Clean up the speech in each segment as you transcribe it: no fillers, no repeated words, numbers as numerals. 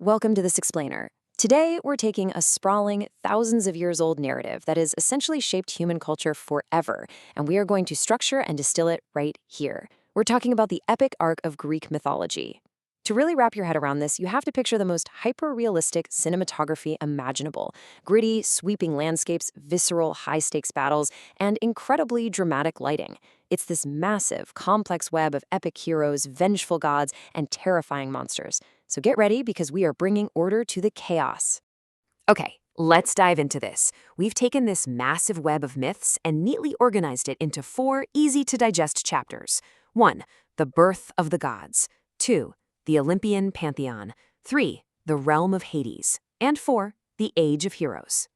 Welcome to This Explainer. Today, we're taking a sprawling, thousands of years old narrative that has essentially shaped human culture forever, and we are going to structure and distill it right here. We're talking about the epic arc of Greek mythology. To really wrap your head around this, you have to picture the most hyper-realistic cinematography imaginable. Gritty, sweeping landscapes, visceral, high-stakes battles, and incredibly dramatic lighting. It's this massive, complex web of epic heroes, vengeful gods, and terrifying monsters. So get ready because we are bringing order to the chaos. Okay, let's dive into this. We've taken this massive web of myths and neatly organized it into 4 easy-to-digest chapters. 1. The birth of the gods. 2. The Olympian pantheon. 3. The realm of Hades. And 4. The age of heroes.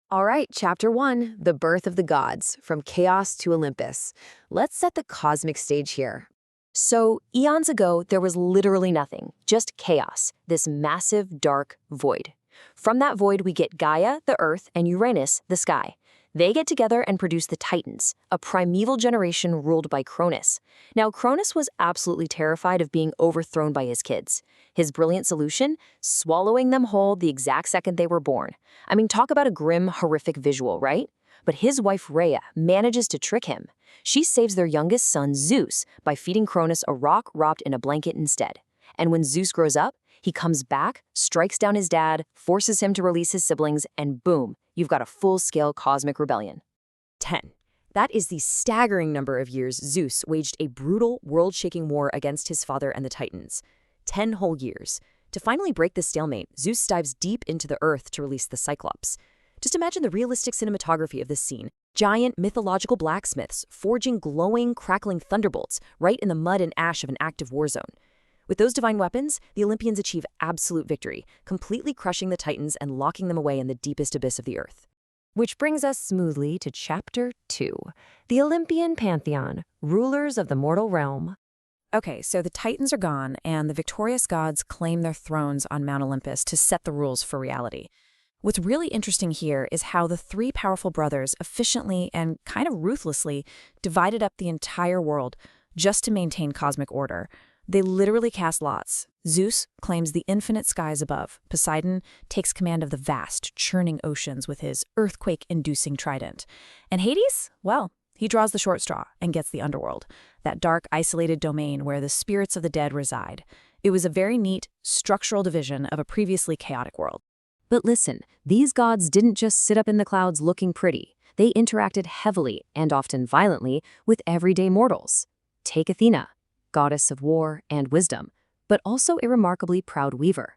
All right, Chapter 1, The Birth of the Gods, from Chaos to Olympus. Let's set the cosmic stage here. So, eons ago, there was literally nothing, just chaos, this massive, dark void. From that void, we get Gaia, the earth, and Uranus, the sky. They get together and produce the Titans, a primeval generation ruled by Cronus. Now, Cronus was absolutely terrified of being overthrown by his kids. His brilliant solution? Swallowing them whole the exact second they were born. I mean, talk about a grim, horrific visual, right? But his wife Rhea manages to trick him. She saves their youngest son, Zeus, by feeding Cronus a rock wrapped in a blanket instead. And when Zeus grows up, he comes back, strikes down his dad, forces him to release his siblings, and boom, you've got a full-scale cosmic rebellion. 10. That is the staggering number of years Zeus waged a brutal, world-shaking war against his father and the Titans. 10 whole years. To finally break this stalemate, Zeus dives deep into the earth to release the Cyclops. Just imagine the realistic cinematography of this scene. Giant mythological blacksmiths forging glowing, crackling thunderbolts right in the mud and ash of an active war zone. With those divine weapons, the Olympians achieve absolute victory, completely crushing the Titans and locking them away in the deepest abyss of the earth. Which brings us smoothly to Chapter 2, the Olympian pantheon, rulers of the mortal realm. Okay, so the Titans are gone, and the victorious gods claim their thrones on Mount Olympus to set the rules for reality. What's really interesting here is how the 3 powerful brothers efficiently and kind of ruthlessly divided up the entire world just to maintain cosmic order. They literally cast lots. Zeus claims the infinite skies above. Poseidon takes command of the vast, churning oceans with his earthquake-inducing trident. And Hades? Well, he draws the short straw and gets the underworld, that dark, isolated domain where the spirits of the dead reside. It was a very neat, structural division of a previously chaotic world. But listen, these gods didn't just sit up in the clouds looking pretty. They interacted heavily, and often violently, with everyday mortals. Take Athena, goddess of war and wisdom, but also a remarkably proud weaver.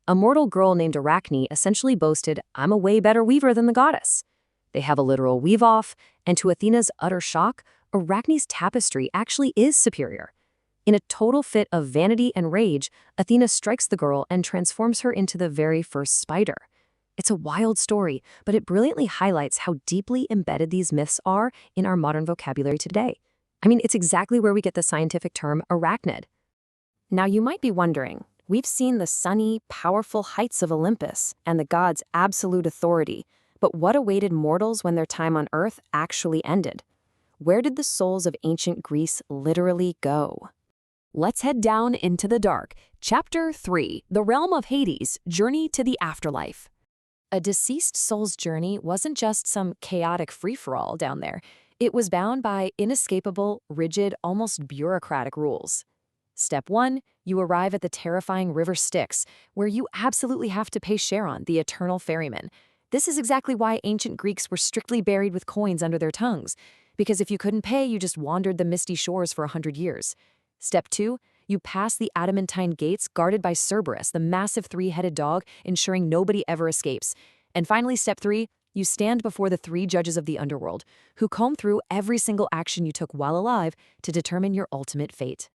A mortal girl named Arachne essentially boasted, "I'm a way better weaver than the goddess." They have a literal weave-off, and to Athena's utter shock, Arachne's tapestry actually is superior. In a total fit of vanity and rage, Athena strikes the girl and transforms her into the very first spider. It's a wild story, but it brilliantly highlights how deeply embedded these myths are in our modern vocabulary today. I mean, it's exactly where we get the scientific term arachnid. Now, you might be wondering, we've seen the sunny, powerful heights of Olympus and the gods' absolute authority, but what awaited mortals when their time on Earth actually ended? Where did the souls of ancient Greece literally go? Let's head down into the dark. Chapter 3, The Realm of Hades, Journey to the Afterlife. A deceased soul's journey wasn't just some chaotic free-for-all down there. It was bound by inescapable, rigid, almost bureaucratic rules. Step 1, you arrive at the terrifying River Styx, where you absolutely have to pay Charon, the eternal ferryman. This is exactly why ancient Greeks were strictly buried with coins under their tongues, because if you couldn't pay, you just wandered the misty shores for 100 years. Step 2, you pass the adamantine gates guarded by Cerberus, the massive 3-headed dog, ensuring nobody ever escapes. And finally, Step 3, you stand before the 3 judges of the underworld, who comb through every single action you took while alive to determine your ultimate fate.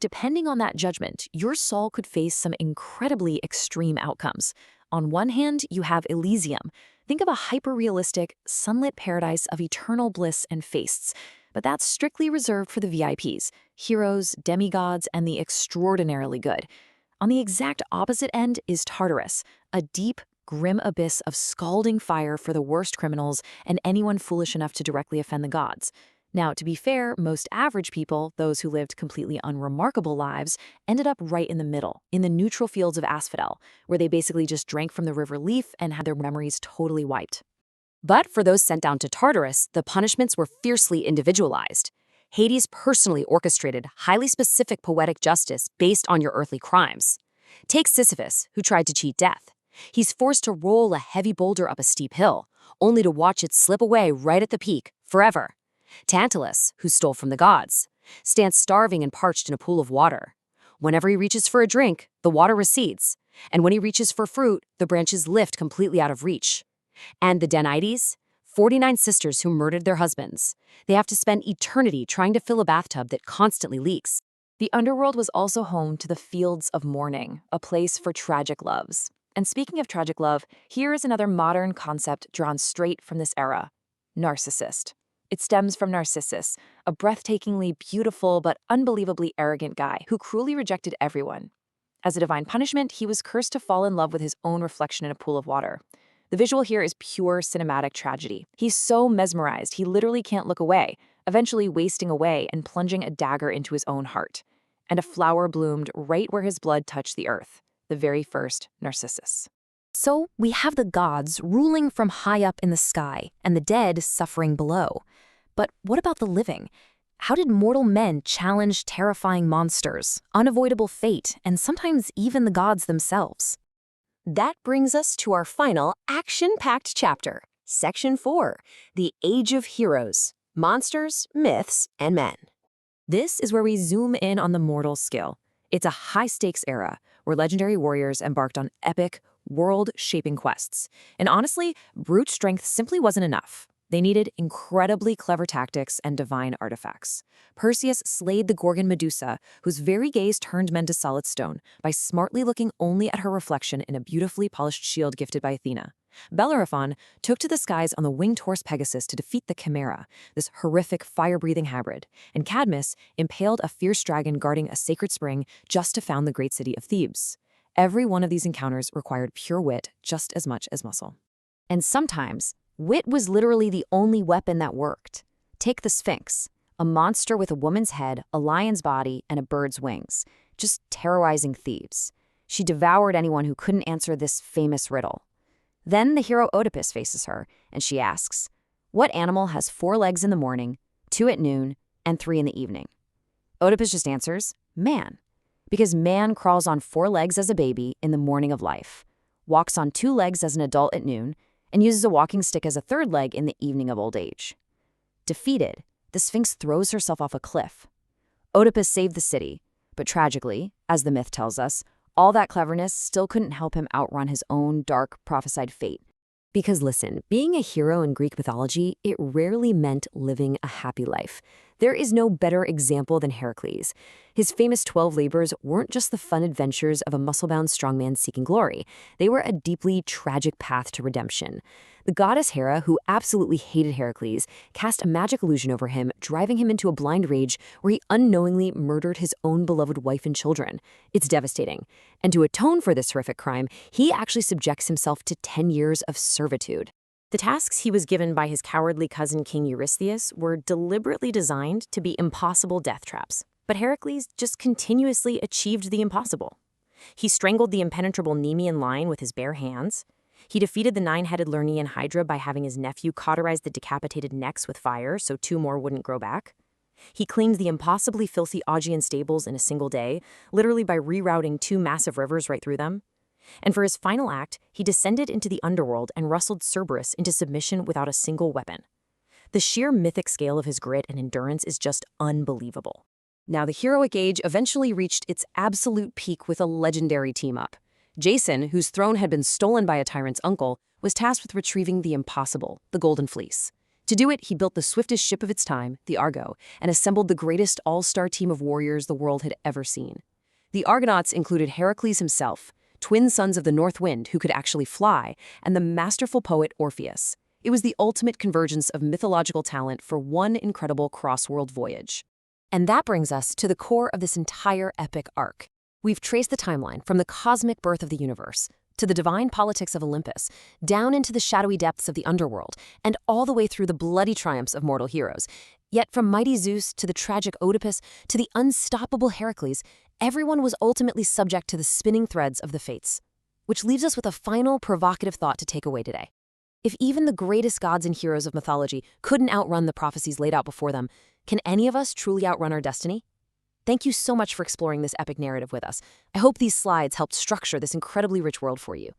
Depending on that judgment, your soul could face some incredibly extreme outcomes. On one hand, you have Elysium. Think of a hyper-realistic, sunlit paradise of eternal bliss and feasts. But that's strictly reserved for the VIPs, heroes, demigods, and the extraordinarily good. On the exact opposite end is Tartarus, a deep, grim abyss of scalding fire for the worst criminals and anyone foolish enough to directly offend the gods. Now, to be fair, most average people, those who lived completely unremarkable lives, ended up right in the middle, in the neutral fields of asphodel, where they basically just drank from the river Leaf and had their memories totally wiped. But for those sent down to Tartarus, the punishments were fiercely individualized. Hades personally orchestrated highly specific poetic justice based on your earthly crimes. Take Sisyphus, who tried to cheat death. He's forced to roll a heavy boulder up a steep hill, only to watch it slip away right at the peak, forever. Tantalus, who stole from the gods, stands starving and parched in a pool of water. Whenever he reaches for a drink, the water recedes, and when he reaches for fruit, the branches lift completely out of reach. And the Danaides, 49 sisters who murdered their husbands. They have to spend eternity trying to fill a bathtub that constantly leaks. The underworld was also home to the Fields of Mourning, a place for tragic loves. And speaking of tragic love, here is another modern concept drawn straight from this era: narcissist. It stems from Narcissus, a breathtakingly beautiful but unbelievably arrogant guy who cruelly rejected everyone. As a divine punishment, he was cursed to fall in love with his own reflection in a pool of water. The visual here is pure cinematic tragedy. He's so mesmerized, he literally can't look away, eventually wasting away and plunging a dagger into his own heart. And a flower bloomed right where his blood touched the earth, the very first Narcissus. So we have the gods ruling from high up in the sky and the dead suffering below. But what about the living? How did mortal men challenge terrifying monsters, unavoidable fate, and sometimes even the gods themselves? That brings us to our final action-packed chapter, Section 4, The Age of Heroes, Monsters, Myths, and Men. This is where we zoom in on the mortal skill. It's a high-stakes era where legendary warriors embarked on epic, world-shaping quests. And honestly, brute strength simply wasn't enough. They needed incredibly clever tactics and divine artifacts. Perseus slayed the Gorgon Medusa, whose very gaze turned men to solid stone, by smartly looking only at her reflection in a beautifully polished shield gifted by Athena. Bellerophon took to the skies on the winged horse Pegasus to defeat the Chimera, this horrific fire-breathing hybrid, and Cadmus impaled a fierce dragon guarding a sacred spring just to found the great city of Thebes. Every one of these encounters required pure wit just as much as muscle. And sometimes, wit was literally the only weapon that worked. Take the Sphinx, a monster with a woman's head, a lion's body, and a bird's wings, just terrorizing Thebes. She devoured anyone who couldn't answer this famous riddle. Then the hero Oedipus faces her, and she asks, "What animal has 4 legs in the morning, 2 at noon, and 3 in the evening?" Oedipus just answers, "Man." Because man crawls on 4 legs as a baby in the morning of life, walks on 2 legs as an adult at noon, and uses a walking stick as a 3rd leg in the evening of old age. Defeated, the Sphinx throws herself off a cliff. Oedipus saved the city, but tragically, as the myth tells us, all that cleverness still couldn't help him outrun his own dark, prophesied fate. Because listen, being a hero in Greek mythology, it rarely meant living a happy life. There is no better example than Heracles. His famous 12 labors weren't just the fun adventures of a muscle-bound strongman seeking glory. They were a deeply tragic path to redemption. The goddess Hera, who absolutely hated Heracles, cast a magic illusion over him, driving him into a blind rage where he unknowingly murdered his own beloved wife and children. It's devastating. And to atone for this horrific crime, he actually subjects himself to 10 years of servitude. The tasks he was given by his cowardly cousin King Eurystheus were deliberately designed to be impossible death traps. But Heracles just continuously achieved the impossible. He strangled the impenetrable Nemean lion with his bare hands. He defeated the 9-headed Lernaean Hydra by having his nephew cauterize the decapitated necks with fire so 2 more wouldn't grow back. He cleaned the impossibly filthy Augean stables in a single day, literally by rerouting 2 massive rivers right through them. And for his final act, he descended into the underworld and wrestled Cerberus into submission without a single weapon. The sheer mythic scale of his grit and endurance is just unbelievable. Now, the heroic age eventually reached its absolute peak with a legendary team-up. Jason, whose throne had been stolen by a tyrant's uncle, was tasked with retrieving the impossible, the Golden Fleece. To do it, he built the swiftest ship of its time, the Argo, and assembled the greatest all-star team of warriors the world had ever seen. The Argonauts included Heracles himself, twin sons of the North Wind who could actually fly, and the masterful poet Orpheus. It was the ultimate convergence of mythological talent for one incredible cross-world voyage. And that brings us to the core of this entire epic arc. We've traced the timeline from the cosmic birth of the universe to the divine politics of Olympus, down into the shadowy depths of the underworld, and all the way through the bloody triumphs of mortal heroes. Yet from mighty Zeus to the tragic Oedipus to the unstoppable Heracles, everyone was ultimately subject to the spinning threads of the fates. Which leaves us with a final provocative thought to take away today. If even the greatest gods and heroes of mythology couldn't outrun the prophecies laid out before them, can any of us truly outrun our destiny? Thank you so much for exploring this epic narrative with us. I hope these slides helped structure this incredibly rich world for you.